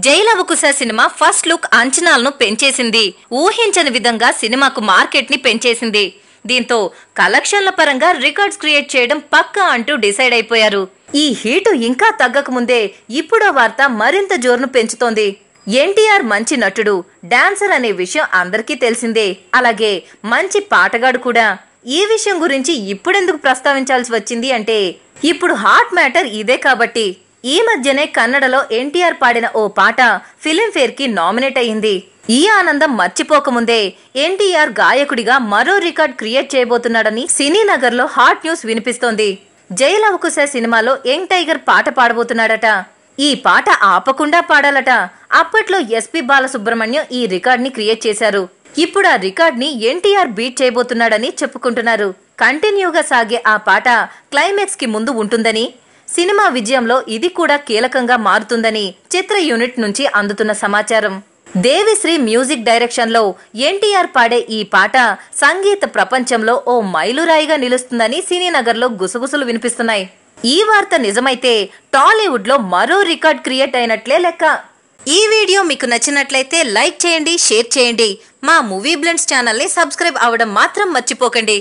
Jai Lava Kusa cinema first look అంచనాలను పెంచేసింది. ఊహించని విధంగా సినిమాకు మార్కెట్ ని పెంచేసింది. దీంతో కలెక్షన్ల పరంగా రికార్డ్స్ క్రియేట్ చేయడం పక్కా అంటూ డిసైడ్ అయిపోయారు. ఈ హీటు ఇంకా తగ్గక ముందే ఇప్పుడో వార్త మరింత జోరును పెంచుతోంది. ఎన్టీఆర్ మంచి నటుడు, డాన్సర్ అనే విషయం అందరికీ తెలిసిందే. అలాగే మంచి పాటగాడు కూడా. ఈ విషయం గురించి ఇప్పుడెందుకు ప్రస్తావించాల్సి వచ్చింది అంటే ఇప్పుడు హాట్ మ్యాటర్ ఇదే కాబట్టి. ఈ మధ్యనే కన్నడలో ఎన్టీఆర్ పాడిన ఓ పాట ఫిలింఫేర్ కి నామినేట్ అయింది. ఈ ఆనందం మర్చిపోకముందే ఎన్టీఆర్ గాయకుడిగా మరో రికార్డ్ క్రియేట్ చేయబోతున్నాడని సినీ నగర్ లో హాట్ న్యూస్ వినిపిస్తోంది. జైలవకుశ సినిమాలో యంగ్ టైగర్ పాట పాడబోతున్నాడట. ఈ పాట ఆపకుండా పాడాలట. అప్పట్లో ఎస్పి బాలసుబ్రహ్మణ్యం ఈ రికార్డ్ ని క్రియేట్ చేశారు. ఇప్పుడు ఆ రికార్డ్ ని ఎన్టీఆర్ బీట్ చేయబోతున్నాడని చెప్పుకుంటున్నారు. కంటిన్యూగా సాగే ఆ పాట క్లైమాక్స్ కి ముందు ఉంటుందని, సినిమా విజయంలో ఇది కూడా కీలకంగా మారుతుందని చిత్ర యూనిట్ నుంచి అందుతున్న సమాచారం. దేవిశ్రీ మ్యూజిక్ డైరెక్షన్ లో ఎన్టీఆర్ పాడే ఈ పాట సంగీత ప్రపంచంలో ఓ మైలురాయిగా నిలుస్తుందని సినీ నగర్ లో గుసగుసలు వినిపిస్తున్నాయి. ఈ వార్త నిజమైతే టాలీవుడ్ లో మరో రికార్డ్ క్రియేట్ అయినట్లే లెక్క. ఈ వీడియో మీకు నచ్చినట్లయితే లైక్ చేయండి, షేర్ చేయండి. మా మూవీ బ్లెండ్స్ ఛానల్ ని సబ్స్క్రైబ్ అవ్వడం మాత్రం మర్చిపోకండి.